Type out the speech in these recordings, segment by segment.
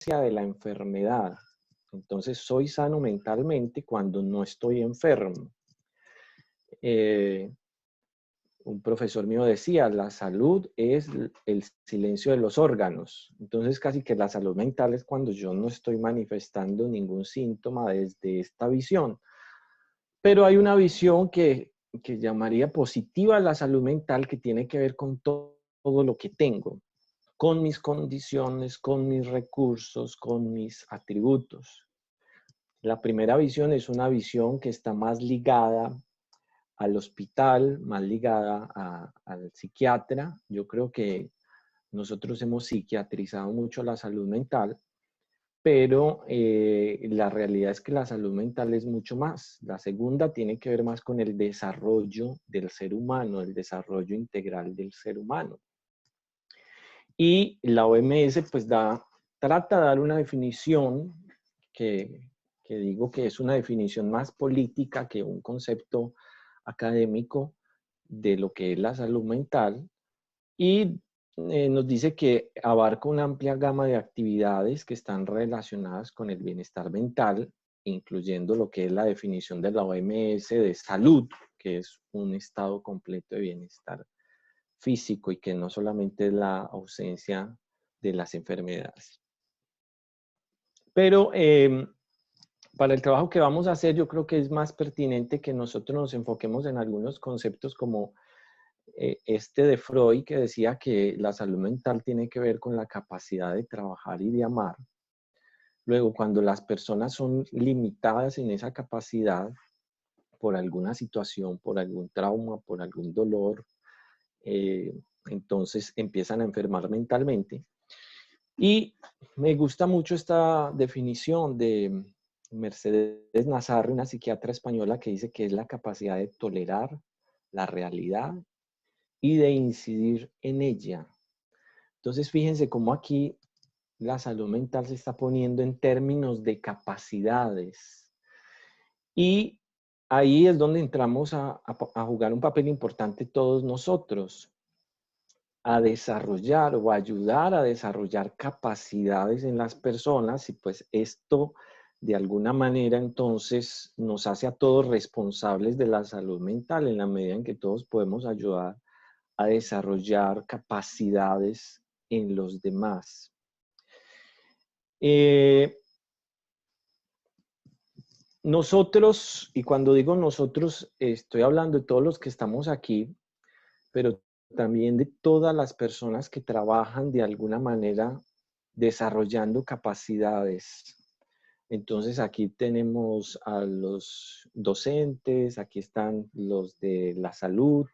de la enfermedad. Entonces, soy sano mentalmente cuando no estoy enfermo. Un profesor mío decía, la salud es el silencio de los órganos. Entonces, casi que la salud mental es cuando yo no estoy manifestando ningún síntoma desde esta visión. Pero hay una visión que llamaría positiva la salud mental, que tiene que ver con todo lo que tengo, con mis condiciones, con mis recursos, con mis atributos. La primera visión es una visión que está más ligada al hospital, más ligada al psiquiatra. Yo creo que nosotros hemos psiquiatrizado mucho la salud mental, pero la realidad es que la salud mental es mucho más. La segunda tiene que ver más con el desarrollo del ser humano, el desarrollo integral del ser humano. Y la OMS pues trata de dar una definición que digo que es una definición más política que un concepto académico de lo que es la salud mental, y nos dice que abarca una amplia gama de actividades que están relacionadas con el bienestar mental, incluyendo lo que es la definición de la OMS de salud, que es un estado completo de bienestar físico y que no solamente es la ausencia de las enfermedades. Pero para el trabajo que vamos a hacer, yo creo que es más pertinente que nosotros nos enfoquemos en algunos conceptos como este de Freud, que decía que la salud mental tiene que ver con la capacidad de trabajar y de amar. Luego, cuando las personas son limitadas en esa capacidad por alguna situación, por algún trauma, por algún dolor, entonces empiezan a enfermar mentalmente. Y me gusta mucho esta definición de Mercedes Nazarre, una psiquiatra española, que dice que es la capacidad de tolerar la realidad y de incidir en ella. Entonces, fíjense cómo aquí la salud mental se está poniendo en términos de capacidades. Y ahí es donde entramos a jugar un papel importante todos nosotros, a desarrollar o ayudar a desarrollar capacidades en las personas, y pues esto de alguna manera entonces nos hace a todos responsables de la salud mental en la medida en que todos podemos ayudar a desarrollar capacidades en los demás. Nosotros, y cuando digo nosotros, estoy hablando de todos los que estamos aquí, pero también de todas las personas que trabajan de alguna manera desarrollando capacidades. Entonces aquí tenemos a los docentes, aquí están los de la salud,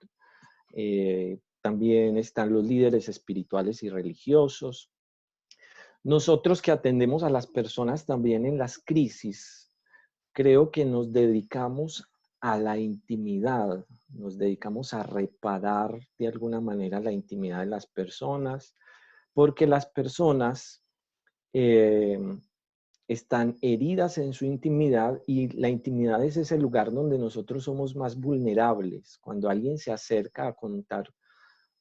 también están los líderes espirituales y religiosos. Nosotros que atendemos a las personas también en las crisis, creo que nos dedicamos a la intimidad, nos dedicamos a reparar de alguna manera la intimidad de las personas, porque las personas están heridas en su intimidad, y la intimidad es ese lugar donde nosotros somos más vulnerables. Cuando alguien se acerca a contar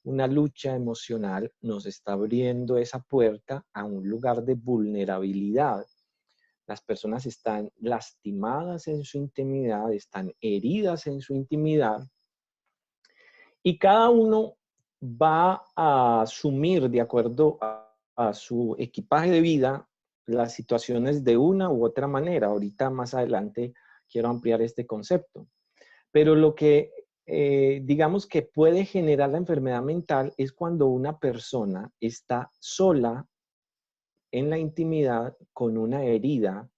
una lucha emocional, nos está abriendo esa puerta a un lugar de vulnerabilidad. Las personas están lastimadas en su intimidad, están heridas en su intimidad, y cada uno va a asumir de acuerdo a su equipaje de vida las situaciones de una u otra manera. Ahorita más adelante quiero ampliar este concepto. Pero lo que digamos que puede generar la enfermedad mental es cuando una persona está sola en la intimidad con una herida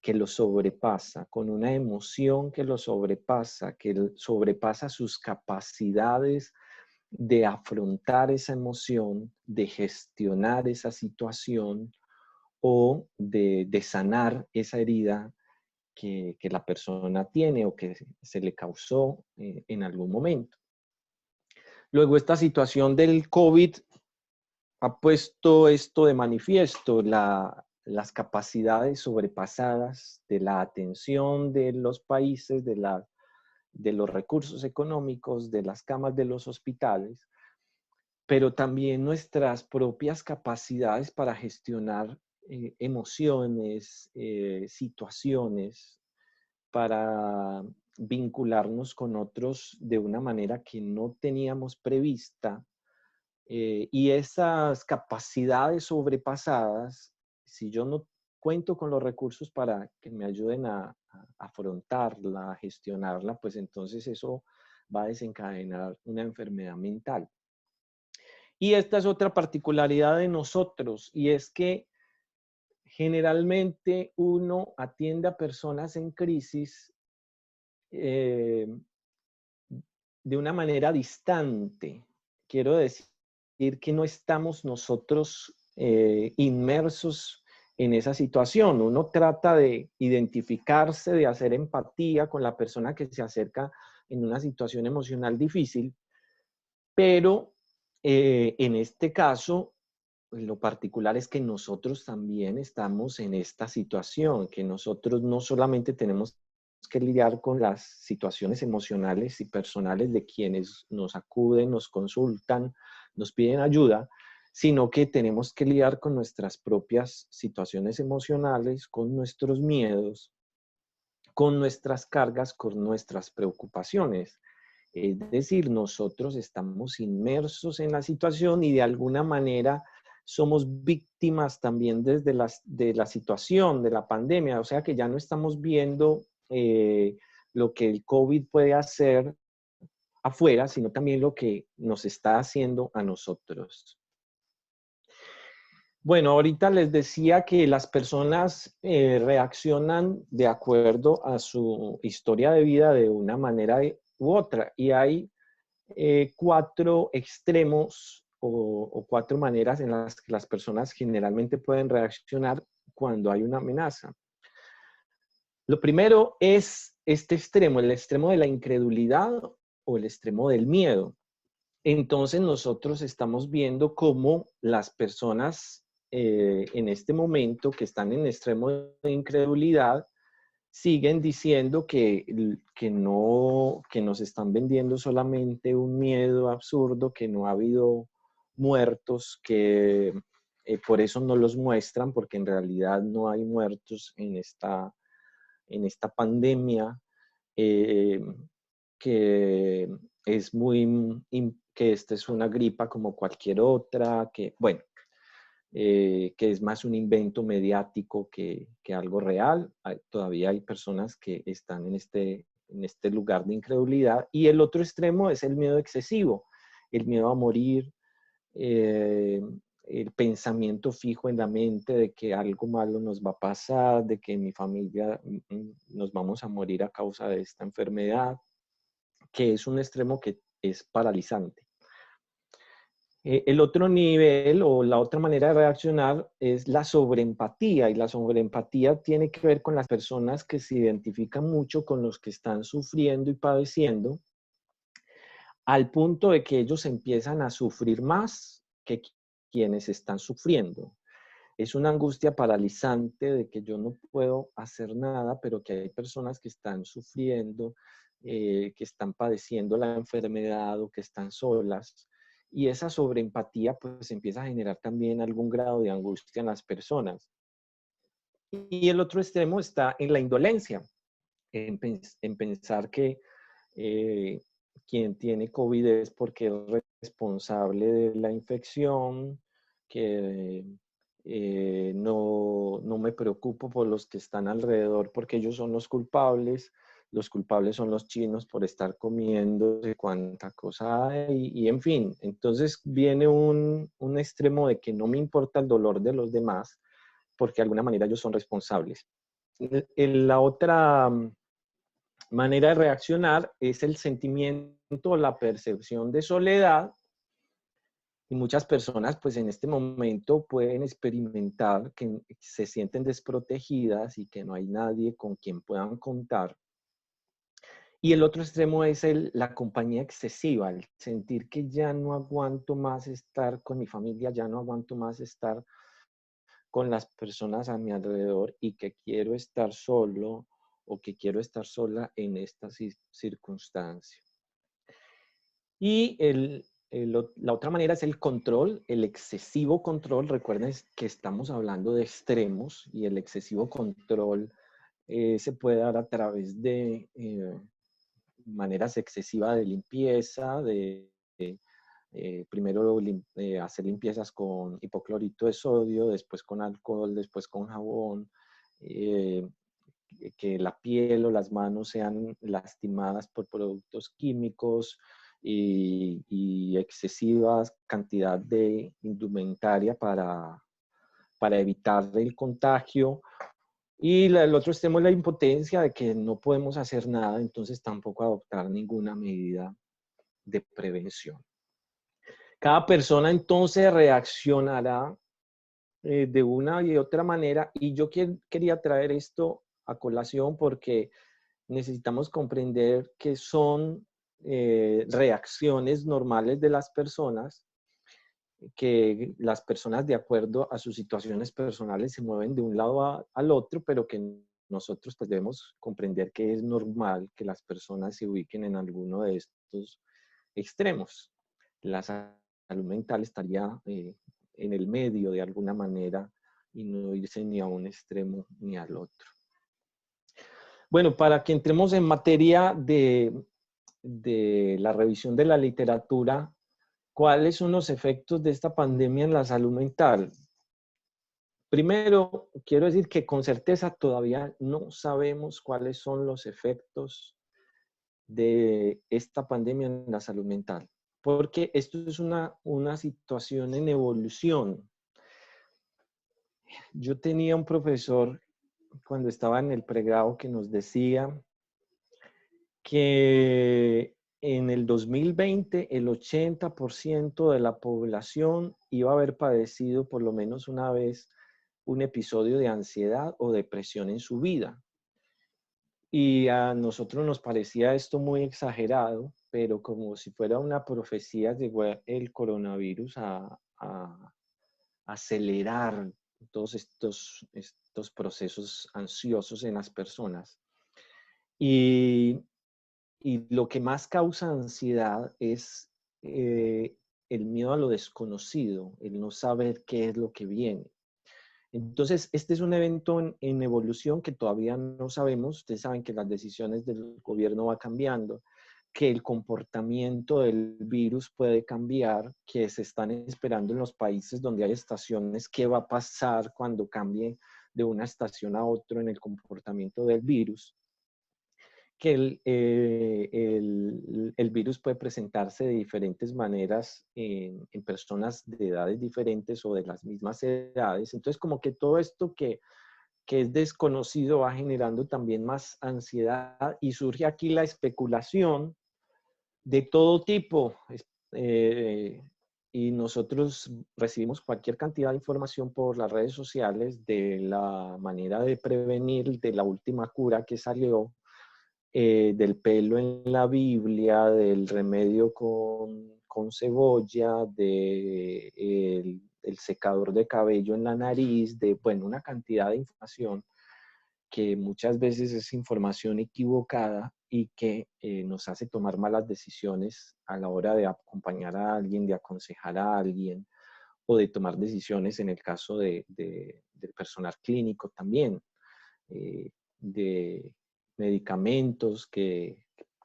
que lo sobrepasa, con una emoción que lo sobrepasa, que sobrepasa sus capacidades de afrontar esa emoción, de gestionar esa situación o de sanar esa herida que la persona tiene o que se le causó en algún momento. Luego, esta situación del COVID ha puesto esto de manifiesto, las capacidades sobrepasadas de la atención de los países, de los recursos económicos, de las camas de los hospitales, pero también nuestras propias capacidades para gestionar emociones, situaciones para vincularnos con otros de una manera que no teníamos prevista. Y esas capacidades sobrepasadas, si yo no cuento con los recursos para que me ayuden a afrontarla, a gestionarla, pues entonces eso va a desencadenar una enfermedad mental. Y esta es otra particularidad de nosotros, y es que generalmente uno atiende a personas en crisis eh, de una manera distante. Quiero decir que no estamos nosotros inmersos en esa situación. Uno trata de identificarse, de hacer empatía con la persona que se acerca en una situación emocional difícil, pero en este caso, lo particular es que nosotros también estamos en esta situación, que nosotros no solamente tenemos que lidiar con las situaciones emocionales y personales de quienes nos acuden, nos consultan, nos piden ayuda, sino que tenemos que lidiar con nuestras propias situaciones emocionales, con nuestros miedos, con nuestras cargas, con nuestras preocupaciones. Es decir, nosotros estamos inmersos en la situación y de alguna manera somos víctimas también desde de la situación, de la pandemia. O sea que ya no estamos viendo lo que el COVID puede hacer afuera, sino también lo que nos está haciendo a nosotros. Bueno, ahorita les decía que las personas reaccionan de acuerdo a su historia de vida de una manera u otra. Y hay cuatro extremos o cuatro maneras en las que las personas generalmente pueden reaccionar cuando hay una amenaza. Lo primero es este extremo, el extremo de la incredulidad o el extremo del miedo. Entonces nosotros estamos viendo cómo las personas en este momento que están en extremo de incredulidad siguen diciendo que nos están vendiendo solamente un miedo absurdo, que no ha habido muertos, que por eso no los muestran, porque en realidad no hay muertos en esta pandemia, eh, que es que esta es una gripa como cualquier otra, que bueno, que es más un invento mediático que algo real. Todavía hay personas que están en este lugar de incredulidad. Y el otro extremo es el miedo excesivo, el miedo a morir, eh, el pensamiento fijo en la mente de que algo malo nos va a pasar, de que en mi familia nos vamos a morir a causa de esta enfermedad, que es un extremo que es paralizante. El otro nivel o la otra manera de reaccionar es la sobreempatía, y la sobreempatía tiene que ver con las personas que se identifican mucho con los que están sufriendo y padeciendo, al punto de que ellos empiezan a sufrir más que quienes están sufriendo. Es una angustia paralizante de que yo no puedo hacer nada, pero que hay personas que están sufriendo, que están padeciendo la enfermedad o que están solas. Y esa sobreempatía pues empieza a generar también algún grado de angustia en las personas. Y el otro extremo está en la indolencia, en pensar que eh, quien tiene COVID es porque es responsable de la infección, que no me preocupo por los que están alrededor porque ellos son los culpables son los chinos por estar comiendo de cuánta cosa hay, y en fin, entonces viene un extremo de que no me importa el dolor de los demás porque de alguna manera ellos son responsables. La otra manera de reaccionar es el sentimiento o la percepción de soledad, y muchas personas pues en este momento pueden experimentar que se sienten desprotegidas y que no hay nadie con quien puedan contar. Y el otro extremo es la compañía excesiva, el sentir que ya no aguanto más estar con mi familia, ya no aguanto más estar con las personas a mi alrededor y que quiero estar solo o que quiero estar sola en esta circunstancia. Y La otra manera es el control, el excesivo control. Recuerden que estamos hablando de extremos y el excesivo control se puede dar a través de maneras excesivas de limpieza, primero hacer limpiezas con hipoclorito de sodio, después con alcohol, después con jabón, eh, que la piel o las manos sean lastimadas por productos químicos y excesiva cantidad de indumentaria para evitar el contagio. Y el otro extremo es la impotencia de que no podemos hacer nada, entonces tampoco adoptar ninguna medida de prevención. Cada persona entonces reaccionará de una y otra manera, y yo quería traer esto a colación porque necesitamos comprender que son reacciones normales de las personas, que las personas de acuerdo a sus situaciones personales se mueven de un lado al otro, pero que nosotros pues debemos comprender que es normal que las personas se ubiquen en alguno de estos extremos. La salud mental estaría en el medio de alguna manera y no irse ni a un extremo ni al otro. Bueno, para que entremos en materia de la revisión de la literatura, ¿cuáles son los efectos de esta pandemia en la salud mental? Primero, quiero decir que con certeza todavía no sabemos cuáles son los efectos de esta pandemia en la salud mental, porque esto es una situación en evolución. Yo tenía un profesor cuando estaba en el pregrado que nos decía que en el 2020 el 80% de la población iba a haber padecido por lo menos una vez un episodio de ansiedad o depresión en su vida. Y a nosotros nos parecía esto muy exagerado, pero como si fuera una profecía, llegó el coronavirus a acelerar todos estos procesos ansiosos en las personas. Y lo que más causa ansiedad es el miedo a lo desconocido, el no saber qué es lo que viene. Entonces, este es un evento en evolución que todavía no sabemos. Ustedes saben que las decisiones del gobierno van cambiando, que el comportamiento del virus puede cambiar, que se están esperando en los países donde hay estaciones qué va a pasar cuando cambie de una estación a otra en el comportamiento del virus, que el virus puede presentarse de diferentes maneras en personas de edades diferentes o de las mismas edades. Entonces, como que todo esto que es desconocido va generando también más ansiedad y surge aquí la especulación de todo tipo. Y nosotros recibimos cualquier cantidad de información por las redes sociales de la manera de prevenir, de la última cura que salió, del pelo en la Biblia, del remedio con cebolla, el secador de cabello en la nariz, de, bueno, una cantidad de información que muchas veces es información equivocada y que nos hace tomar malas decisiones a la hora de acompañar a alguien, de aconsejar a alguien o de tomar decisiones en el caso del personal clínico también, de medicamentos que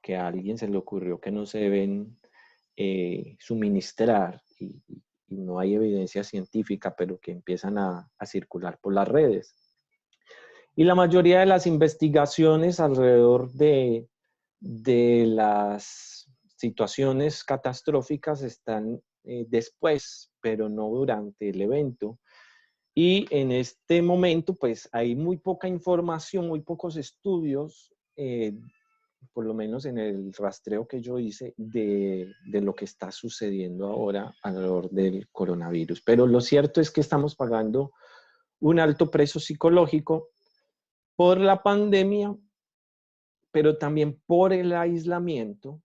a alguien se le ocurrió que no se deben suministrar y no hay evidencia científica, pero que empiezan a circular por las redes. Y la mayoría de las investigaciones alrededor de las situaciones catastróficas están después, pero no durante el evento. Y en este momento, pues hay muy poca información, muy pocos estudios, por lo menos en el rastreo que yo hice, de lo que está sucediendo ahora alrededor del coronavirus. Pero lo cierto es que estamos pagando un alto precio psicológico por la pandemia, pero también por el aislamiento,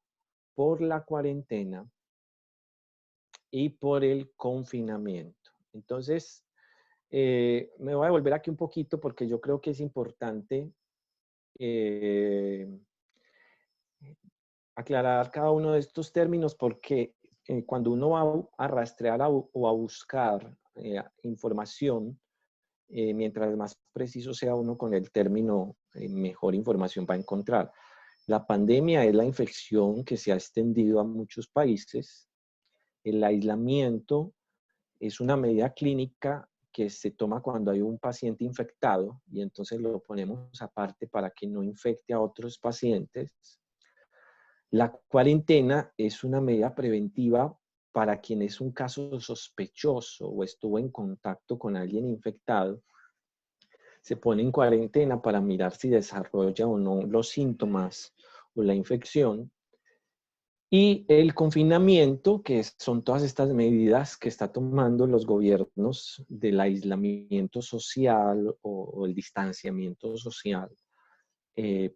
por la cuarentena y por el confinamiento. Entonces, me voy a volver aquí un poquito porque yo creo que es importante aclarar cada uno de estos términos porque cuando uno va a rastrear o a buscar información, mientras más preciso sea uno con el término, mejor información va a encontrar. La pandemia es la infección que se ha extendido a muchos países. El aislamiento es una medida clínica que se toma cuando hay un paciente infectado y entonces lo ponemos aparte para que no infecte a otros pacientes. La cuarentena es una medida preventiva para quien es un caso sospechoso o estuvo en contacto con alguien infectado. Se pone en cuarentena para mirar si desarrolla o no los síntomas o la infección. Y el confinamiento, que son todas estas medidas que está tomando los gobiernos del aislamiento social o el distanciamiento social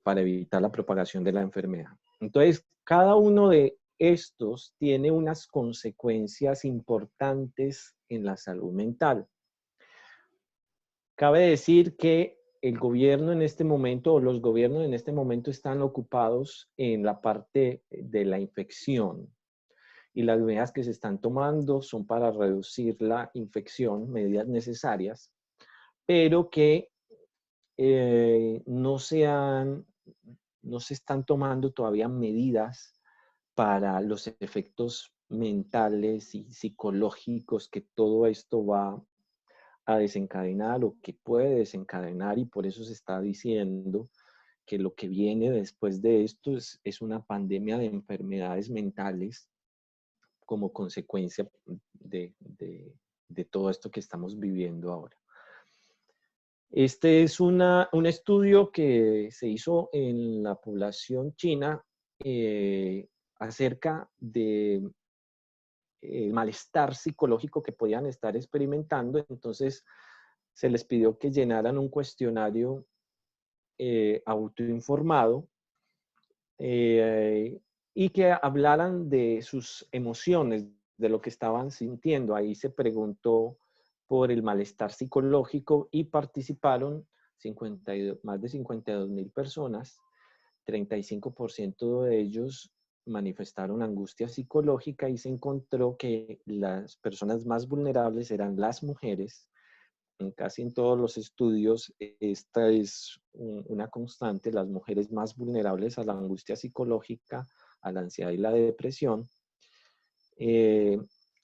para evitar la propagación de la enfermedad. Entonces, cada uno de estos tiene unas consecuencias importantes en la salud mental. Cabe decir que el gobierno en este momento, o los gobiernos en este momento están ocupados en la parte de la infección. Y las medidas que se están tomando son para reducir la infección, medidas necesarias, pero que no se están tomando todavía medidas para los efectos mentales y psicológicos que todo esto va a desencadenar o que puede desencadenar, y por eso se está diciendo que lo que viene después de esto es una pandemia de enfermedades mentales como consecuencia de todo esto que estamos viviendo ahora. Este es un estudio que se hizo en la población china acerca de el malestar psicológico que podían estar experimentando. Entonces, se les pidió que llenaran un cuestionario autoinformado y que hablaran de sus emociones, de lo que estaban sintiendo. Ahí se preguntó por el malestar psicológico y participaron más de 52,000 personas. 35% de ellos manifestaron angustia psicológica y se encontró que las personas más vulnerables eran las mujeres. Casi en todos los estudios, esta es una constante: las mujeres más vulnerables a la angustia psicológica, a la ansiedad y la depresión.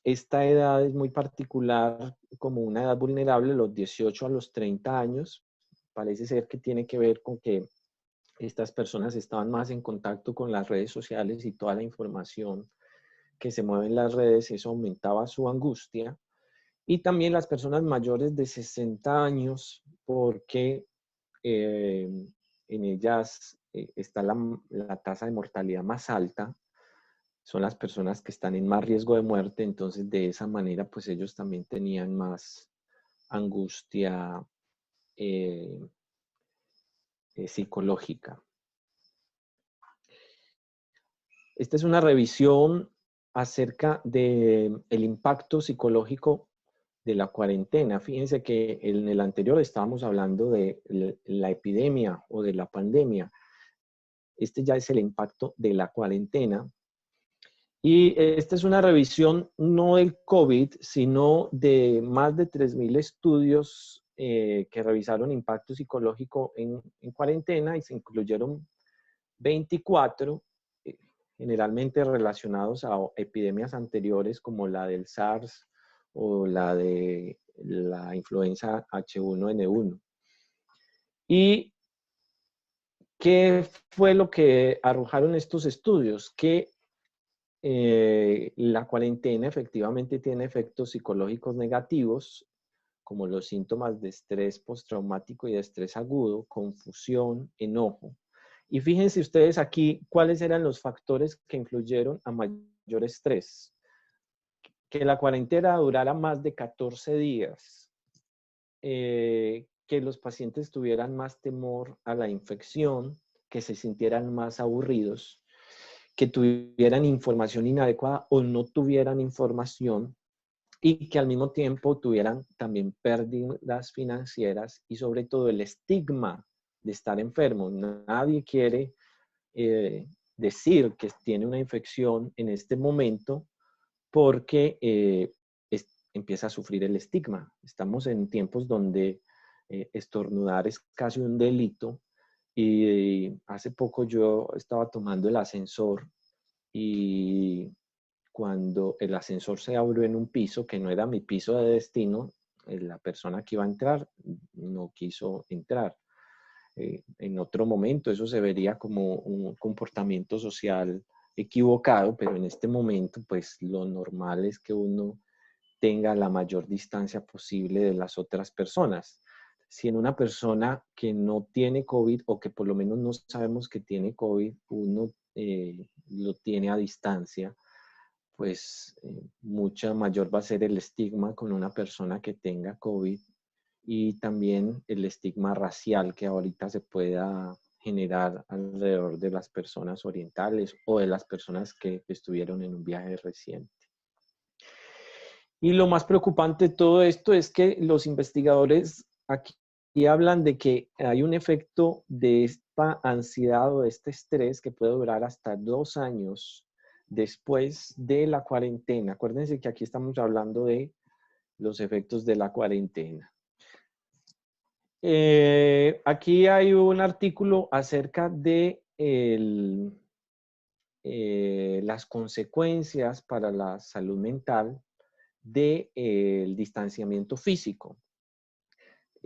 Esta edad es muy particular como una edad vulnerable, los 18 a los 30 años. Parece ser que tiene que ver con que estas personas estaban más en contacto con las redes sociales y toda la información que se mueve en las redes, eso aumentaba su angustia. Y también las personas mayores de 60 años, porque en ellas está la tasa de mortalidad más alta. Son las personas que están en más riesgo de muerte, entonces de esa manera pues ellos también tenían más angustia psicológica. Esta es una revisión acerca del impacto psicológico de la cuarentena. Fíjense que en el anterior estábamos hablando de la epidemia o de la pandemia. Este ya es el impacto de la cuarentena. Y esta es una revisión no del COVID, sino de más de 3,000 estudios que revisaron impacto psicológico en cuarentena, y se incluyeron 24, generalmente relacionados a epidemias anteriores como la del SARS o la de la influenza H1N1. ¿Y qué fue lo que arrojaron estos estudios? Que la cuarentena efectivamente tiene efectos psicológicos negativos, como los síntomas de estrés postraumático y de estrés agudo, confusión, enojo. Y fíjense ustedes aquí cuáles eran los factores que influyeron a mayor estrés. Que la cuarentena durara más de 14 días, que los pacientes tuvieran más temor a la infección, que se sintieran más aburridos, que tuvieran información inadecuada o no tuvieran información, y que al mismo tiempo tuvieran también pérdidas financieras y sobre todo el estigma de estar enfermo. Nadie quiere decir que tiene una infección en este momento porque empieza a sufrir el estigma. Estamos en tiempos donde estornudar es casi un delito y hace poco yo estaba tomando el ascensor y cuando el ascensor se abrió en un piso que no era mi piso de destino, la persona que iba a entrar no quiso entrar. En otro momento eso se vería como un comportamiento social equivocado, pero en este momento pues lo normal es que uno tenga la mayor distancia posible de las otras personas. Si en una persona que no tiene COVID o que por lo menos no sabemos que tiene COVID, uno lo tiene a distancia, pues mucha mayor va a ser el estigma con una persona que tenga COVID y también el estigma racial que ahorita se pueda generar alrededor de las personas orientales o de las personas que estuvieron en un viaje reciente. Y lo más preocupante de todo esto es que los investigadores aquí hablan de que hay un efecto de esta ansiedad o de este estrés que puede durar hasta 2 años después de la cuarentena. Acuérdense que aquí estamos hablando de los efectos de la cuarentena. Aquí hay un artículo acerca de las consecuencias para la salud mental del distanciamiento físico.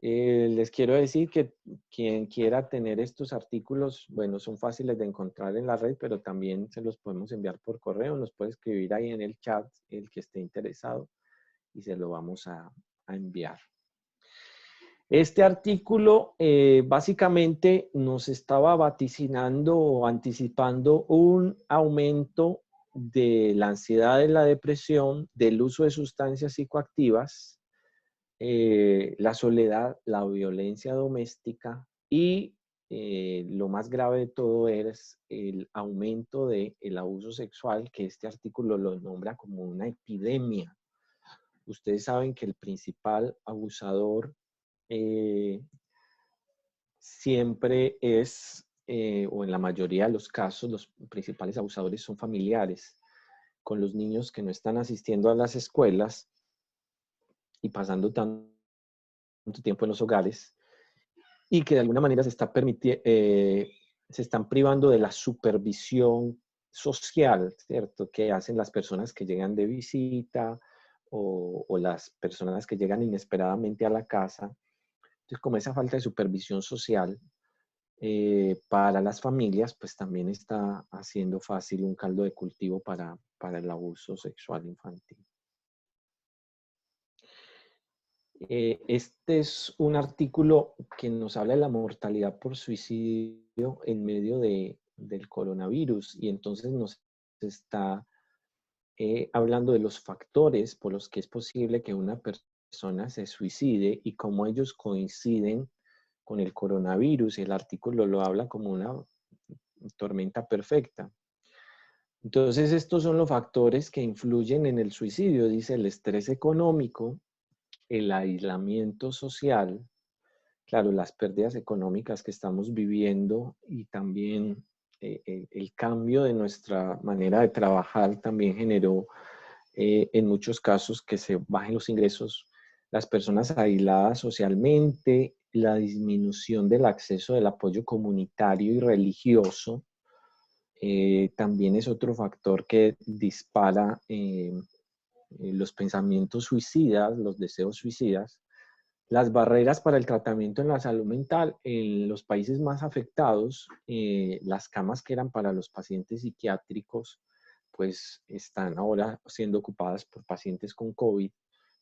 Les quiero decir que quien quiera tener estos artículos, bueno, son fáciles de encontrar en la red, pero también se los podemos enviar por correo. Nos puede escribir ahí en el chat el que esté interesado y se lo vamos a enviar. Este artículo básicamente nos estaba vaticinando o anticipando un aumento de la ansiedad, de la depresión, del uso de sustancias psicoactivas, la soledad, la violencia doméstica y lo más grave de todo es el aumento del abuso sexual, que este artículo lo nombra como una epidemia. Ustedes saben que el principal abusador siempre es, o en la mayoría de los casos, los principales abusadores son familiares, con los niños que no están asistiendo a las escuelas y pasando tanto tiempo en los hogares y que de alguna manera se están privando de la supervisión social, ¿cierto? Que hacen las personas que llegan de visita o las personas que llegan inesperadamente a la casa. Entonces, como esa falta de supervisión social para las familias, pues también está haciendo fácil un caldo de cultivo para el abuso sexual infantil. Este es un artículo que nos habla de la mortalidad por suicidio en medio del coronavirus y entonces nos está hablando de los factores por los que es posible que una persona se suicide y cómo ellos coinciden con el coronavirus. El artículo lo habla como una tormenta perfecta. Entonces, estos son los factores que influyen en el suicidio. Dice el estrés económico, el aislamiento social, claro, las pérdidas económicas que estamos viviendo y también el cambio de nuestra manera de trabajar también generó en muchos casos que se bajen los ingresos, las personas aisladas socialmente, la disminución del acceso del apoyo comunitario y religioso, también es otro factor que dispara los pensamientos suicidas, los deseos suicidas. Las barreras para el tratamiento en la salud mental en los países más afectados, las camas que eran para los pacientes psiquiátricos, pues están ahora siendo ocupadas por pacientes con COVID.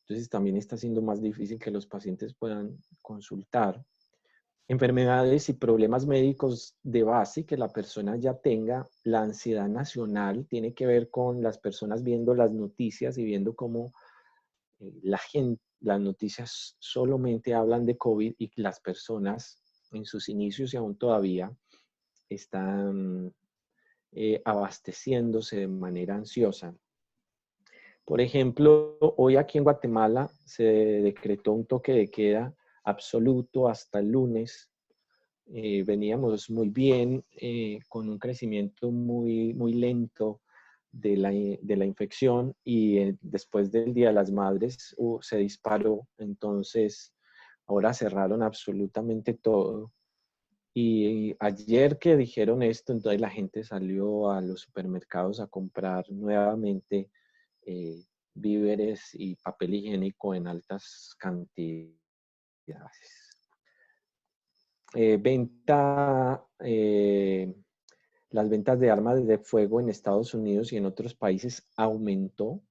Entonces también está siendo más difícil que los pacientes puedan consultar. Enfermedades y problemas médicos de base que la persona ya tenga. La ansiedad nacional tiene que ver con las personas viendo las noticias y viendo cómo las noticias solamente hablan de COVID y las personas en sus inicios y aún todavía están abasteciéndose de manera ansiosa. Por ejemplo, hoy aquí en Guatemala se decretó un toque de queda absoluto hasta el lunes. Veníamos muy bien, con un crecimiento muy, muy lento de la infección y después del Día de las Madres se disparó. Entonces, ahora cerraron absolutamente todo. Y ayer que dijeron esto, entonces la gente salió a los supermercados a comprar nuevamente víveres y papel higiénico en altas cantidades. Las ventas de armas de fuego en Estados Unidos y en otros países aumentó,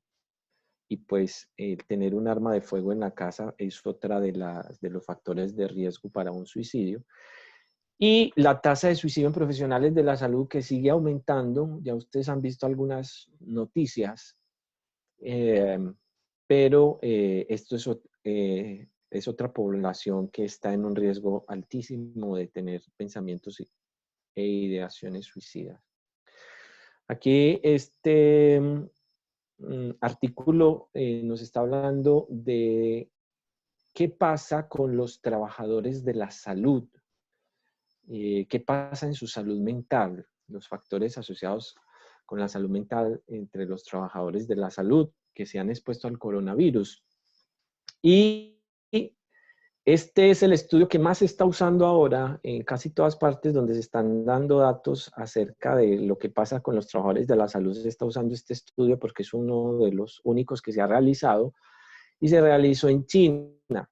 y pues tener un arma de fuego en la casa es otra de los factores de riesgo para un suicidio. Y la tasa de suicidio en profesionales de la salud que sigue aumentando. Ya ustedes han visto algunas noticias, pero esto es otra población que está en un riesgo altísimo de tener pensamientos e ideaciones suicidas. Aquí este artículo nos está hablando de qué pasa con los trabajadores de la salud, qué pasa en su salud mental, los factores asociados con la salud mental entre los trabajadores de la salud que se han expuesto al coronavirus. Y este es el estudio que más se está usando ahora en casi todas partes donde se están dando datos acerca de lo que pasa con los trabajadores de la salud. Se está usando este estudio porque es uno de los únicos que se ha realizado y se realizó en China.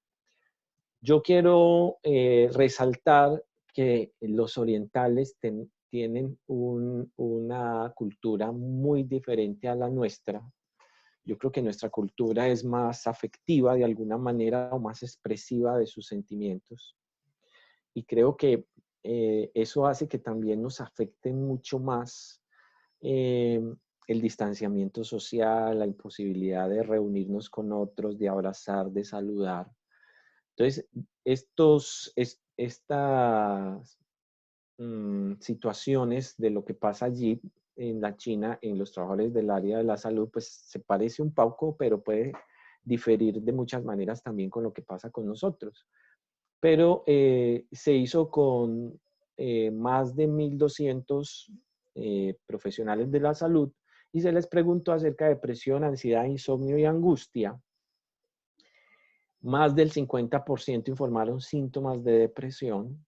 Yo quiero resaltar que los orientales tienen una cultura muy diferente a la nuestra. Yo creo que nuestra cultura es más afectiva de alguna manera o más expresiva de sus sentimientos. Y creo que eso hace que también nos afecte mucho más el distanciamiento social, la imposibilidad de reunirnos con otros, de abrazar, de saludar. Entonces, estas situaciones de lo que pasa allí en la China, en los trabajadores del área de la salud, pues se parece un poco, pero puede diferir de muchas maneras también con lo que pasa con nosotros. Pero se hizo con más de 1.200 profesionales de la salud y se les preguntó acerca de depresión, ansiedad, insomnio y angustia. Más del 50% informaron síntomas de depresión.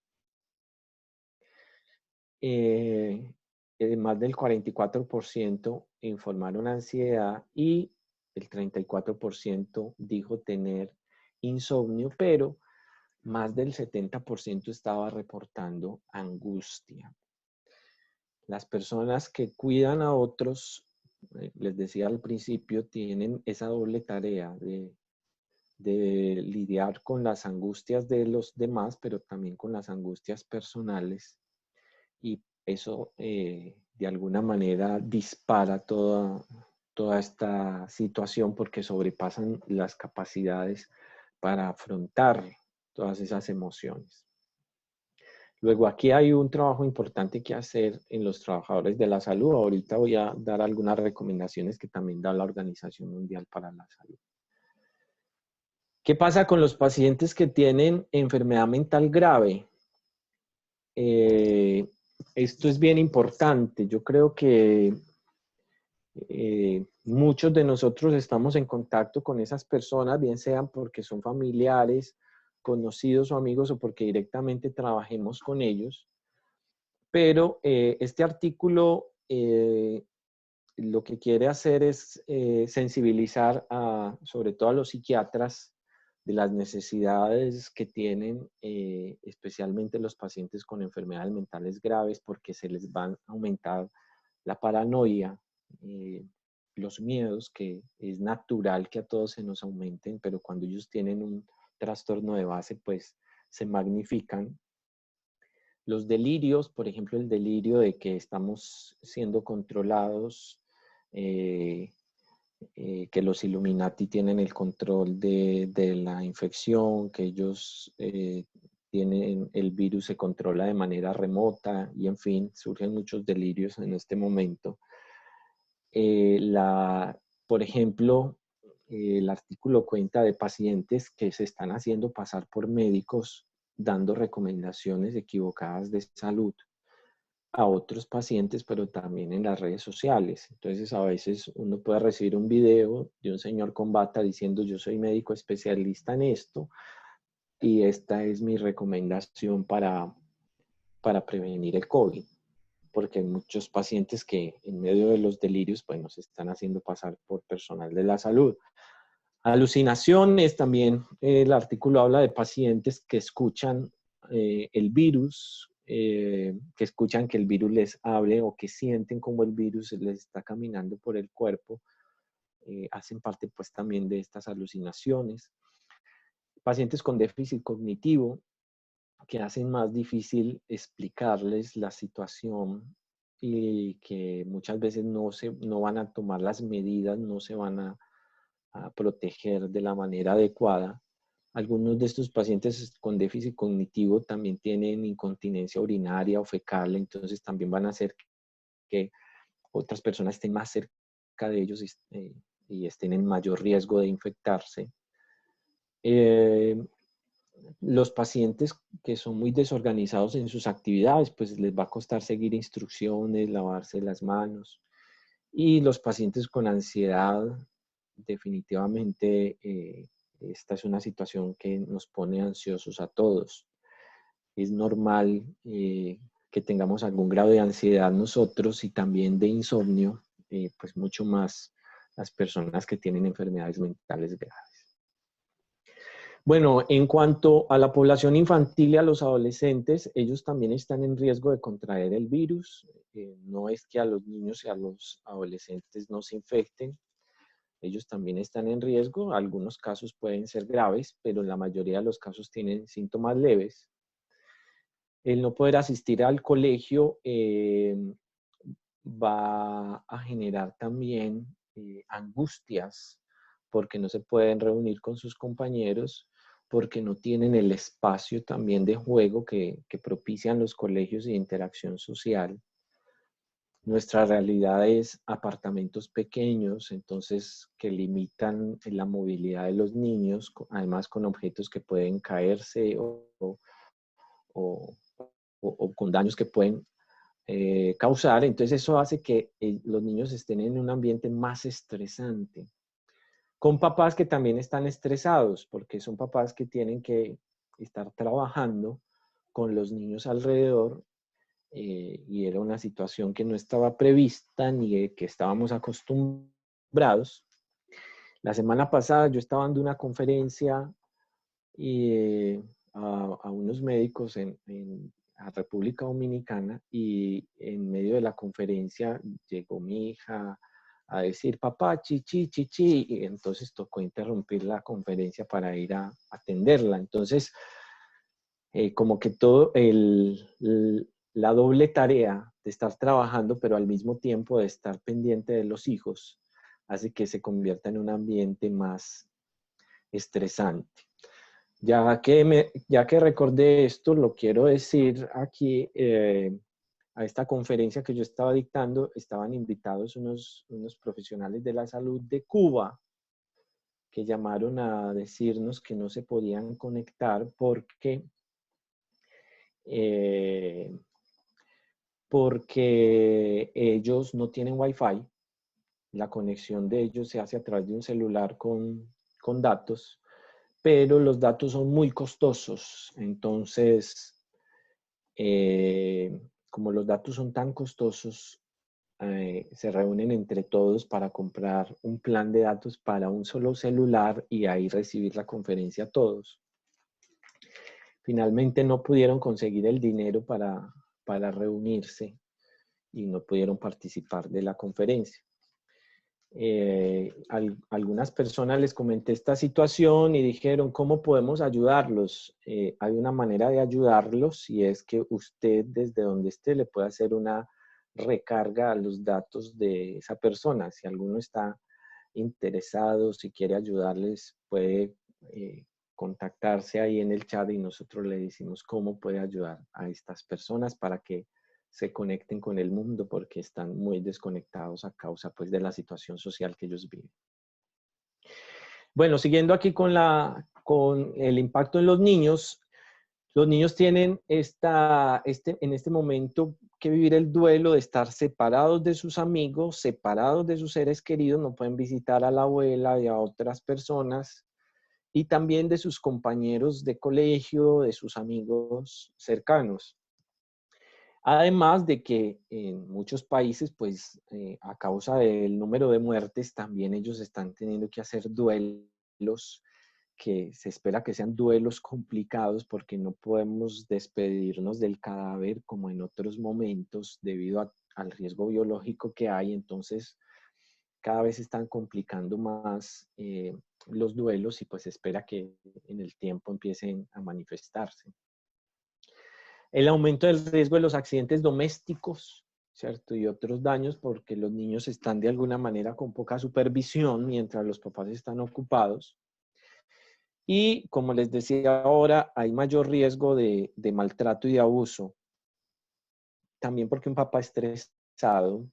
Más del 44% informaron ansiedad y el 34% dijo tener insomnio, pero más del 70% estaba reportando angustia. Las personas que cuidan a otros, les decía al principio, tienen esa doble tarea de lidiar con las angustias de los demás, pero también con las angustias personales. Y eso de alguna manera dispara toda esta situación porque sobrepasan las capacidades para afrontar todas esas emociones. Luego, aquí hay un trabajo importante que hacer en los trabajadores de la salud. Ahorita voy a dar algunas recomendaciones que también da la Organización Mundial para la Salud. ¿Qué pasa con los pacientes que tienen enfermedad mental grave? Esto es bien importante. Yo creo que muchos de nosotros estamos en contacto con esas personas, bien sean porque son familiares, conocidos o amigos o porque directamente trabajemos con ellos. Pero este artículo lo que quiere hacer es sensibilizar sobre todo a los psiquiatras de las necesidades que tienen especialmente los pacientes con enfermedades mentales graves, porque se les va a aumentar la paranoia, los miedos, que es natural que a todos se nos aumenten, pero cuando ellos tienen un trastorno de base, pues se magnifican. Los delirios, por ejemplo, el delirio de que estamos siendo controlados, que los Illuminati tienen el control de la infección, que ellos tienen el virus, se controla de manera remota y en fin, surgen muchos delirios en este momento. Por ejemplo, el artículo cuenta de pacientes que se están haciendo pasar por médicos dando recomendaciones equivocadas de salud. a otros pacientes, pero también en las redes sociales. Entonces, a veces uno puede recibir un video de un señor con bata diciendo: yo soy médico especialista en esto y esta es mi recomendación para prevenir el COVID. Porque hay muchos pacientes que en medio de los delirios, pues nos están haciendo pasar por personal de la salud. Alucinaciones, también el artículo habla de pacientes que escuchan el virus, que escuchan que el virus les hable o que sienten como el virus les está caminando por el cuerpo, hacen parte pues también de estas alucinaciones. Pacientes con déficit cognitivo, que hacen más difícil explicarles la situación y que muchas veces no van a tomar las medidas, no se van a proteger de la manera adecuada. Algunos de estos pacientes con déficit cognitivo también tienen incontinencia urinaria o fecal, entonces también van a hacer que otras personas estén más cerca de ellos y estén en mayor riesgo de infectarse. Los pacientes que son muy desorganizados en sus actividades, pues les va a costar seguir instrucciones, lavarse las manos. Y los pacientes con ansiedad, definitivamente esta es una situación que nos pone ansiosos a todos. Es normal que tengamos algún grado de ansiedad nosotros y también de insomnio, pues mucho más las personas que tienen enfermedades mentales graves. Bueno, en cuanto a la población infantil y a los adolescentes, ellos también están en riesgo de contraer el virus. No es que a los niños y a los adolescentes no se infecten, ellos también están en riesgo. Algunos casos pueden ser graves, pero en la mayoría de los casos tienen síntomas leves. El no poder asistir al colegio va a generar también angustias porque no se pueden reunir con sus compañeros, porque no tienen el espacio también de juego que propician los colegios y de interacción social. Nuestra realidad es apartamentos pequeños, entonces que limitan la movilidad de los niños, además con objetos que pueden caerse o con daños que pueden causar. Entonces eso hace que los niños estén en un ambiente más estresante. Con papás que también están estresados, porque son papás que tienen que estar trabajando con los niños alrededor y era una situación que no estaba prevista ni que estábamos acostumbrados. La semana pasada yo estaba dando una conferencia a unos médicos en República Dominicana y en medio de la conferencia llegó mi hija a decir: papá, chichi, chichi, y entonces tocó interrumpir la conferencia para ir a atenderla. Entonces, como que todo la doble tarea de estar trabajando, pero al mismo tiempo de estar pendiente de los hijos, hace que se convierta en un ambiente más estresante. Ya que recordé esto, lo quiero decir aquí, a esta conferencia que yo estaba dictando, estaban invitados unos profesionales de la salud de Cuba que llamaron a decirnos que no se podían conectar porque ellos no tienen Wi-Fi. La conexión de ellos se hace a través de un celular con datos, pero los datos son muy costosos. Entonces, como los datos son tan costosos, se reúnen entre todos para comprar un plan de datos para un solo celular y ahí recibir la conferencia a todos. Finalmente no pudieron conseguir el dinero para reunirse y no pudieron participar de la conferencia. Algunas personas les comenté esta situación y dijeron: ¿cómo podemos ayudarlos? Hay una manera de ayudarlos y es que usted desde donde esté le puede hacer una recarga a los datos de esa persona. Si alguno está interesado, si quiere ayudarles, puede contactarse ahí en el chat y nosotros le decimos cómo puede ayudar a estas personas para que se conecten con el mundo, porque están muy desconectados a causa pues de la situación social que ellos viven. Bueno, siguiendo aquí con el impacto en los niños tienen en este momento que vivir el duelo de estar separados de sus amigos, separados de sus seres queridos, no pueden visitar a la abuela y a otras personas, y también de sus compañeros de colegio, de sus amigos cercanos. Además de que en muchos países, pues a causa del número de muertes, también ellos están teniendo que hacer duelos, que se espera que sean duelos complicados porque no podemos despedirnos del cadáver como en otros momentos debido al riesgo biológico que hay. Entonces, cada vez se están complicando más los duelos y pues se espera que en el tiempo empiecen a manifestarse. El aumento del riesgo de los accidentes domésticos, ¿cierto? Y otros daños porque los niños están de alguna manera con poca supervisión mientras los papás están ocupados. Y como les decía ahora, hay mayor riesgo de maltrato y de abuso. También porque un papá estresado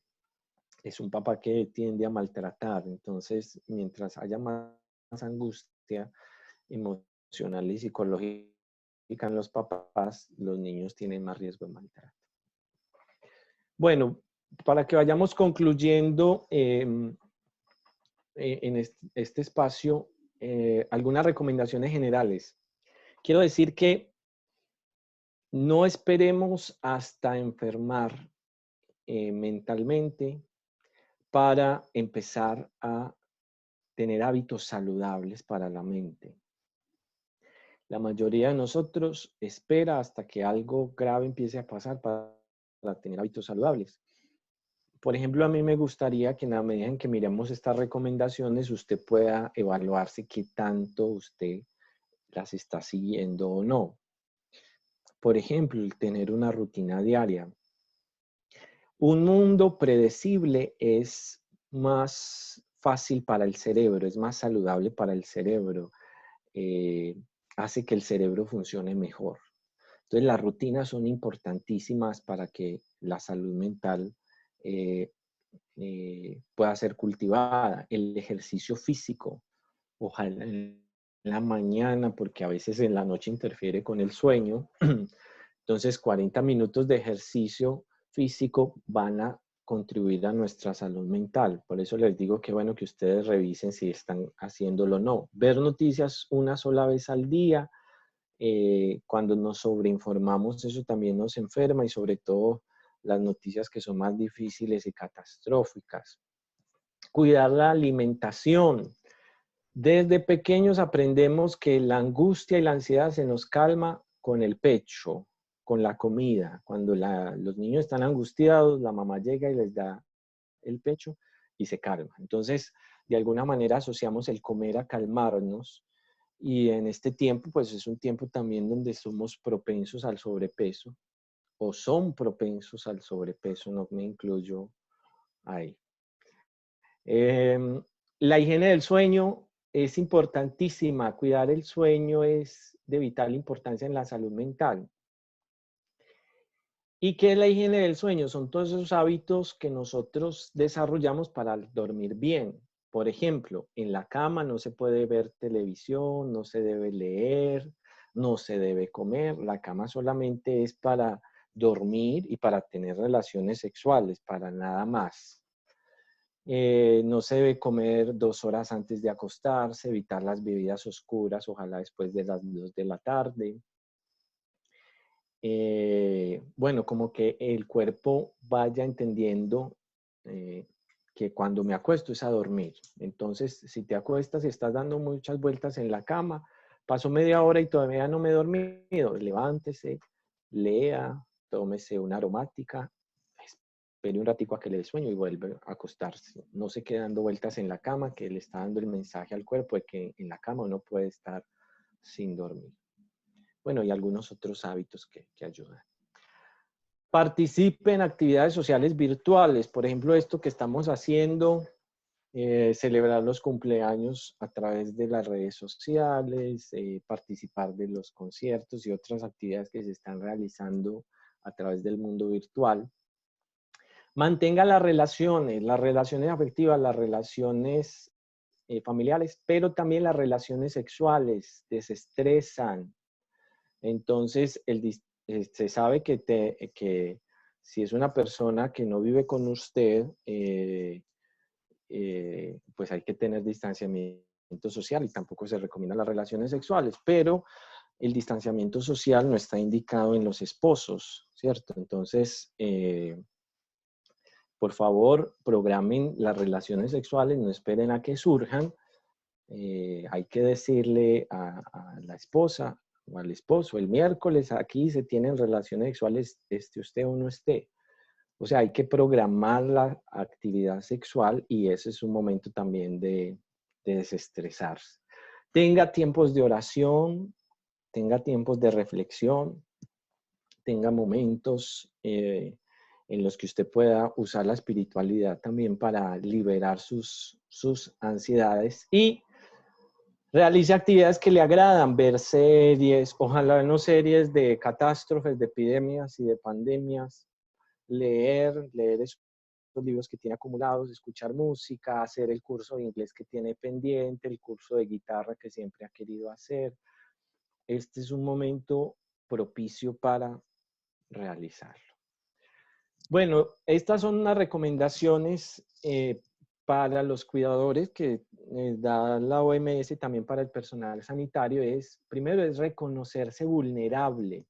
es un papá que tiende a maltratar. Entonces, mientras haya más angustia emocional y psicológica en los papás, los niños tienen más riesgo de maltrato. Bueno, para que vayamos concluyendo en este espacio, algunas recomendaciones generales. Quiero decir que no esperemos hasta enfermar mentalmente para empezar a tener hábitos saludables para la mente. La mayoría de nosotros espera hasta que algo grave empiece a pasar para tener hábitos saludables. Por ejemplo, a mí me gustaría que en la medida en que miremos estas recomendaciones, usted pueda evaluarse qué tanto usted las está siguiendo o no. Por ejemplo, el tener una rutina diaria. Un mundo predecible es más fácil para el cerebro, es más saludable para el cerebro. Hace que el cerebro funcione mejor. Entonces, las rutinas son importantísimas para que la salud mental pueda ser cultivada. El ejercicio físico, ojalá en la mañana, porque a veces en la noche interfiere con el sueño. Entonces, 40 minutos de ejercicio físico van a contribuir a nuestra salud mental. Por eso les digo que bueno que ustedes revisen si están haciéndolo o no. Ver noticias una sola vez al día, cuando nos sobreinformamos, eso también nos enferma, y sobre todo las noticias que son más difíciles y catastróficas. Cuidar la alimentación. Desde pequeños aprendemos que la angustia y la ansiedad se nos calma con el pecho, con la comida. Cuando los niños están angustiados, la mamá llega y les da el pecho y se calma. Entonces, de alguna manera asociamos el comer a calmarnos, y en este tiempo, pues es un tiempo también donde somos propensos al sobrepeso, o son propensos al sobrepeso, no me incluyo ahí. La higiene del sueño es importantísima. Cuidar el sueño es de vital importancia en la salud mental. ¿Y qué es la higiene del sueño? Son todos esos hábitos que nosotros desarrollamos para dormir bien. Por ejemplo, en la cama no se puede ver televisión, no se debe leer, no se debe comer. La cama solamente es para dormir y para tener relaciones sexuales, para nada más. No se debe comer 2 horas antes de acostarse, evitar las bebidas oscuras, ojalá después de las 2 de la tarde. Bueno, como que el cuerpo vaya entendiendo que cuando me acuesto es a dormir. Entonces, si te acuestas y estás dando muchas vueltas en la cama, pasó media hora y todavía no me he dormido, levántese, lea, tómese una aromática, espere un ratico a que le dé sueño y vuelve a acostarse. No se quede dando vueltas en la cama, que le está dando el mensaje al cuerpo de que en la cama uno puede estar sin dormir. Bueno, y algunos otros hábitos que ayudan. Participe en actividades sociales virtuales. Por ejemplo, esto que estamos haciendo, celebrar los cumpleaños a través de las redes sociales, participar de los conciertos y otras actividades que se están realizando a través del mundo virtual. Mantenga las relaciones afectivas, las relaciones familiares, pero también las relaciones sexuales, desestresan. Entonces, se sabe que Si es una persona que no vive con usted, pues hay que tener distanciamiento social y tampoco se recomiendan las relaciones sexuales, pero el distanciamiento social no está indicado en los esposos, ¿cierto? Entonces, por favor, programen las relaciones sexuales, no esperen a que surjan. Hay que decirle a la esposa o al esposo, el miércoles aquí se tienen relaciones sexuales, esté usted o no esté. O sea, hay que programar la actividad sexual y ese es un momento también de desestresarse. Tenga tiempos de oración, tenga tiempos de reflexión, tenga momentos en los que usted pueda usar la espiritualidad también para liberar sus ansiedades y realice actividades que le agradan, ver series, ojalá no series de catástrofes, de epidemias y de pandemias, leer esos libros que tiene acumulados, escuchar música, hacer el curso de inglés que tiene pendiente, el curso de guitarra que siempre ha querido hacer. Este es un momento propicio para realizarlo. Bueno, estas son unas recomendaciones para los cuidadores que da la OMS y también para el personal sanitario. Primero es reconocerse vulnerable.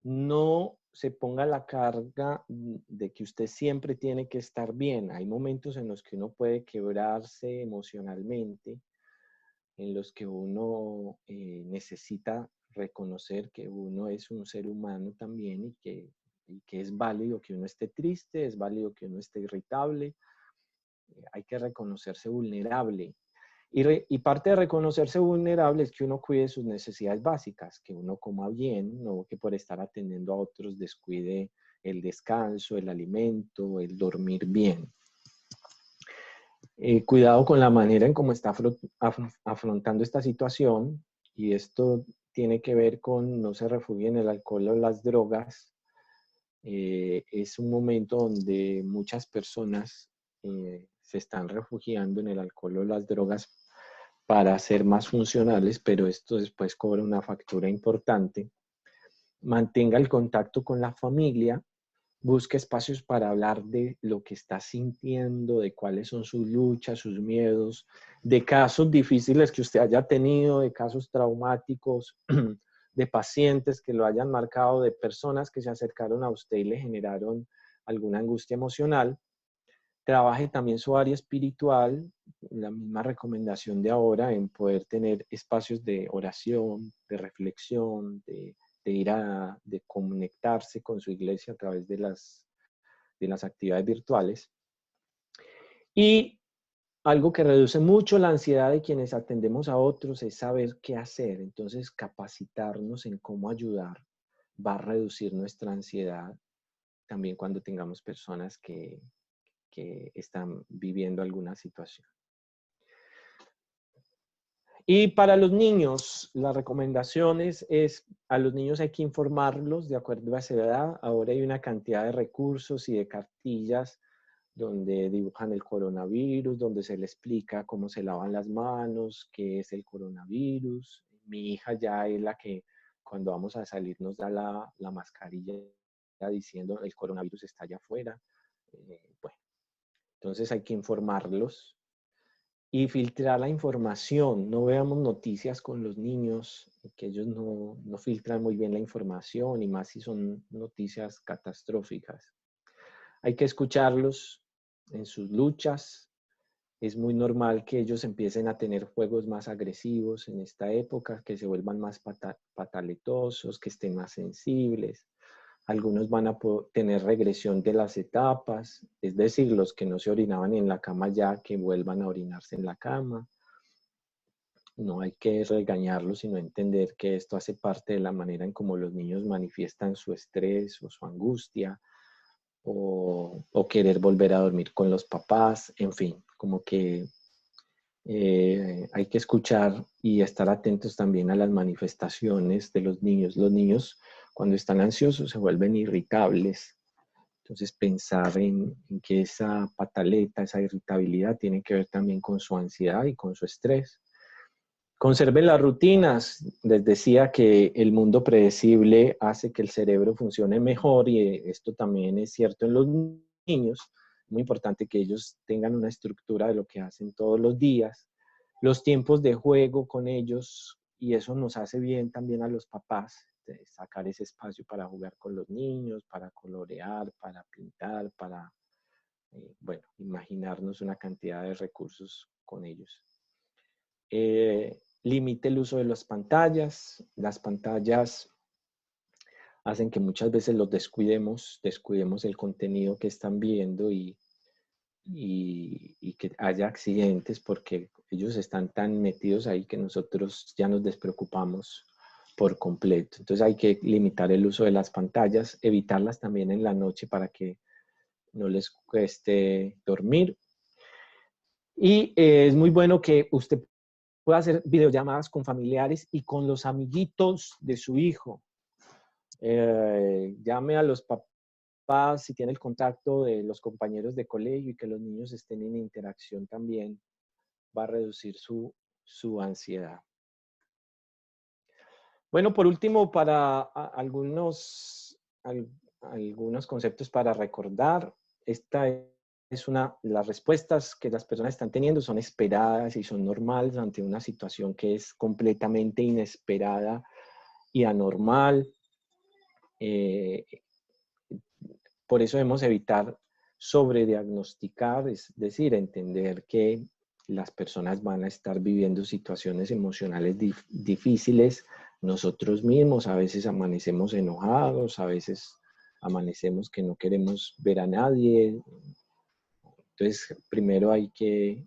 No se ponga la carga de que usted siempre tiene que estar bien. Hay momentos en los que uno puede quebrarse emocionalmente, en los que uno necesita reconocer que uno es un ser humano también y que es válido que uno esté triste, es válido que uno esté irritable. Hay que reconocerse vulnerable. Y parte de reconocerse vulnerable es que uno cuide sus necesidades básicas, que uno coma bien, no que por estar atendiendo a otros descuide el descanso, el alimento, el dormir bien. Cuidado con la manera en cómo está afrontando esta situación, y esto tiene que ver con no se refugien en el alcohol o las drogas. Es un momento donde muchas personas se están refugiando en el alcohol o las drogas para ser más funcionales, pero esto después cobra una factura importante. Mantenga el contacto con la familia, busque espacios para hablar de lo que está sintiendo, de cuáles son sus luchas, sus miedos, de casos difíciles que usted haya tenido, de casos traumáticos, de pacientes que lo hayan marcado, de personas que se acercaron a usted y le generaron alguna angustia emocional. Trabaje también su área espiritual, la misma recomendación de ahora en poder tener espacios de oración, de reflexión, de conectarse con su iglesia a través de las actividades virtuales. Y algo que reduce mucho la ansiedad de quienes atendemos a otros es saber qué hacer. Entonces, capacitarnos en cómo ayudar va a reducir nuestra ansiedad también cuando tengamos personas que están viviendo alguna situación. Y para los niños, las recomendaciones es, a los niños hay que informarlos de acuerdo a esa edad. Ahora hay una cantidad de recursos y de cartillas donde dibujan el coronavirus, donde se le explica cómo se lavan las manos, qué es el coronavirus. Mi hija ya es la que cuando vamos a salir nos da la mascarilla diciendo el coronavirus está allá afuera. Bueno, entonces hay que informarlos y filtrar la información. No veamos noticias con los niños, que ellos no filtran muy bien la información y más si son noticias catastróficas. Hay que escucharlos en sus luchas. Es muy normal que ellos empiecen a tener juegos más agresivos en esta época, que se vuelvan más pataletosos, que estén más sensibles. Algunos van a tener regresión de las etapas, es decir, los que no se orinaban en la cama ya que vuelvan a orinarse en la cama. No hay que regañarlos, sino entender que esto hace parte de la manera en cómo los niños manifiestan su estrés o su angustia o querer volver a dormir con los papás, en fin, como que hay que escuchar y estar atentos también a las manifestaciones de los niños. Los niños cuando están ansiosos se vuelven irritables. Entonces pensar en que esa pataleta, esa irritabilidad tiene que ver también con su ansiedad y con su estrés. Conserven las rutinas. Les decía que el mundo predecible hace que el cerebro funcione mejor y esto también es cierto en los niños. Muy importante que ellos tengan una estructura de lo que hacen todos los días. Los tiempos de juego con ellos y eso nos hace bien también a los papás, de sacar ese espacio para jugar con los niños, para colorear, para pintar, para, bueno, imaginarnos una cantidad de recursos con ellos. Limite el uso de las pantallas. Las pantallas hacen que muchas veces los descuidemos el contenido que están viendo y que haya accidentes porque ellos están tan metidos ahí que nosotros ya nos despreocupamos por completo. Entonces hay que limitar el uso de las pantallas, evitarlas también en la noche para que no les cueste dormir. Y es muy bueno que usted pueda hacer videollamadas con familiares y con los amiguitos de su hijo. Llame a los papás si tiene el contacto de los compañeros de colegio y que los niños estén en interacción también va a reducir su ansiedad. Bueno, por último, para algunos conceptos para recordar, esta es las respuestas que las personas están teniendo son esperadas y son normales ante una situación que es completamente inesperada y anormal. Por eso debemos evitar sobrediagnosticar, es decir, entender que las personas van a estar viviendo situaciones emocionales difíciles. Nosotros mismos a veces amanecemos enojados, a veces amanecemos que no queremos ver a nadie. Entonces, primero hay que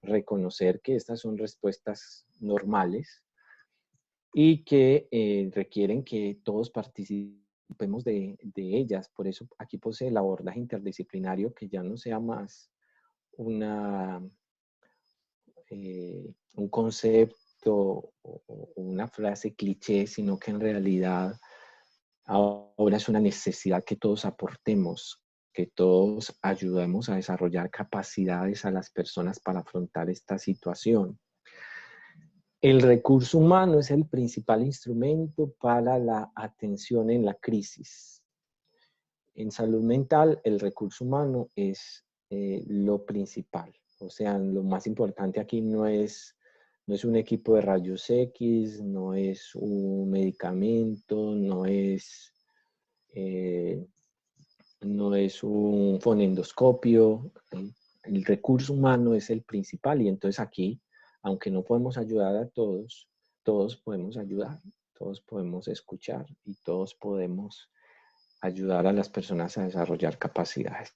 reconocer que estas son respuestas normales y que requieren que todos participemos de ellas. Por eso aquí posee el abordaje interdisciplinario que ya no sea más una, un concepto o una frase cliché, sino que en realidad ahora es una necesidad que todos aportemos, que todos ayudemos a desarrollar capacidades a las personas para afrontar esta situación. El recurso humano es el principal instrumento para la atención en la crisis. En salud mental, el recurso humano es lo principal. O sea, lo más importante aquí no es un equipo de rayos X, no es un medicamento, no es un fonendoscopio. El recurso humano es el principal y entonces aquí, aunque no podemos ayudar a todos, todos podemos ayudar, todos podemos escuchar y todos podemos ayudar a las personas a desarrollar capacidades.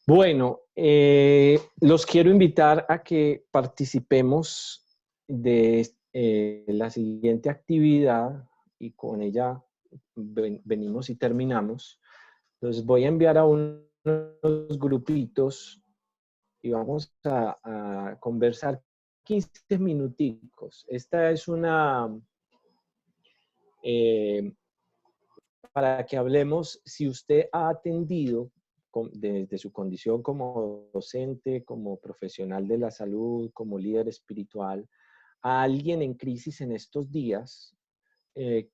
Bueno, los quiero invitar a que participemos de la siguiente actividad y con ella venimos y terminamos. Entonces voy a enviar a unos grupitos y vamos a conversar 15 minuticos. Esta es para que hablemos, si usted ha atendido desde su condición como docente, como profesional de la salud, como líder espiritual, a alguien en crisis en estos días,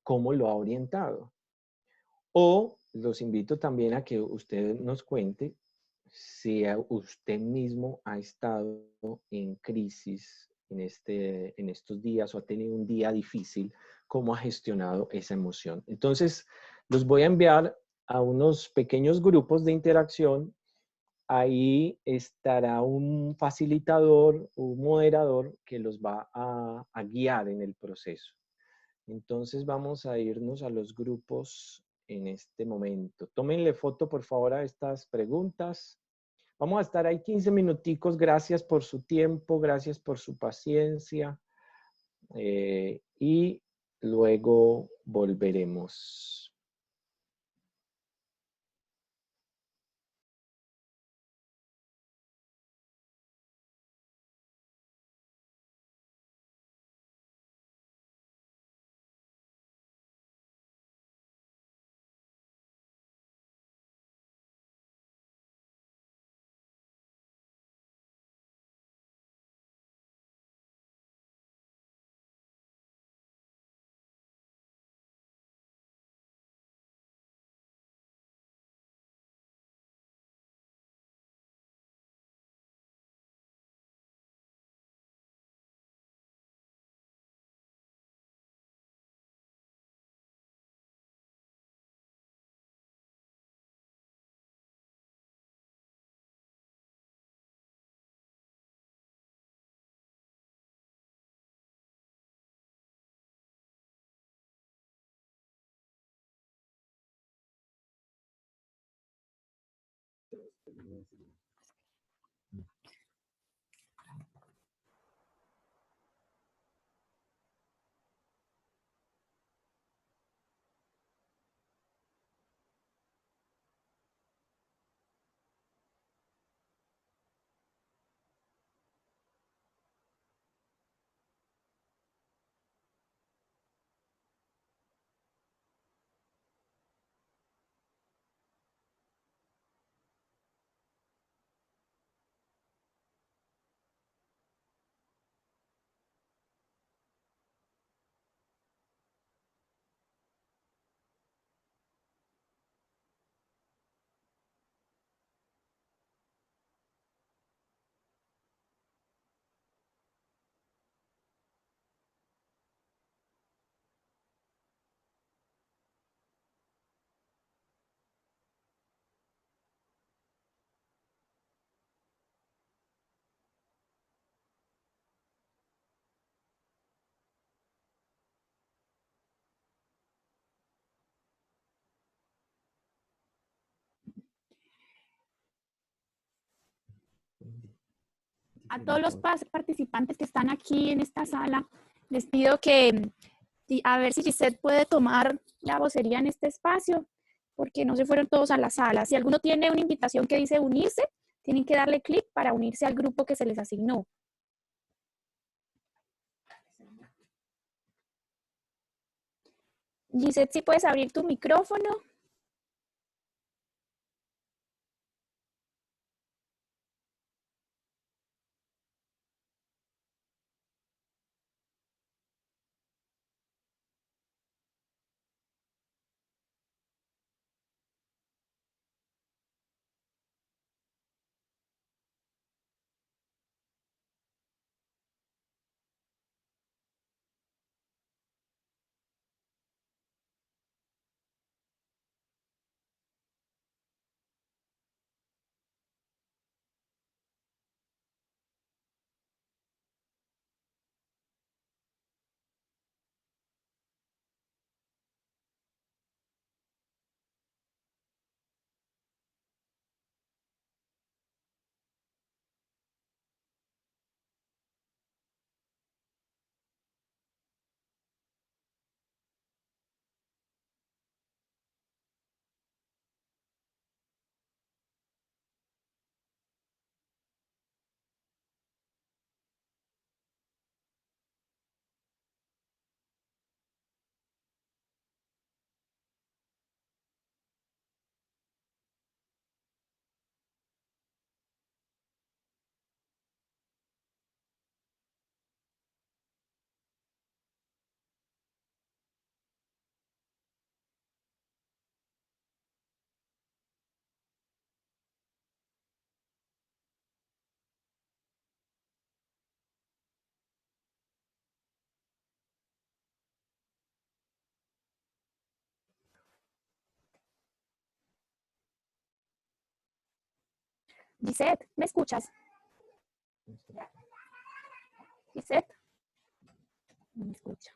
¿cómo lo ha orientado? O los invito también a que usted nos cuente si usted mismo ha estado en crisis en estos días o ha tenido un día difícil, cómo ha gestionado esa emoción. Entonces, los voy a enviar a unos pequeños grupos de interacción. Ahí estará un facilitador, un moderador que los va a guiar en el proceso. Entonces vamos a irnos a los grupos en este momento. Tómenle foto, por favor, a estas preguntas. Vamos a estar ahí 15 minuticos. Gracias por su tiempo, gracias por su paciencia. Y luego volveremos. A todos los participantes que están aquí en esta sala, les pido que, a ver si Gisette puede tomar la vocería en este espacio, porque no se fueron todos a la sala. Si alguno tiene una invitación que dice unirse, tienen que darle clic para unirse al grupo que se les asignó. Gisette, si puedes abrir tu micrófono. Gisette, ¿me escuchas? Gisette, no me escucha.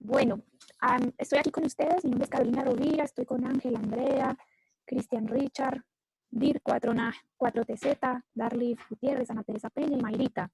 Bueno, estoy aquí con ustedes. Mi nombre es Carolina Rovira. Estoy con Ángel, Andrea, Cristian Richard, Dir 4TZ, Darly Gutiérrez, Ana Teresa Peña y Mayrita.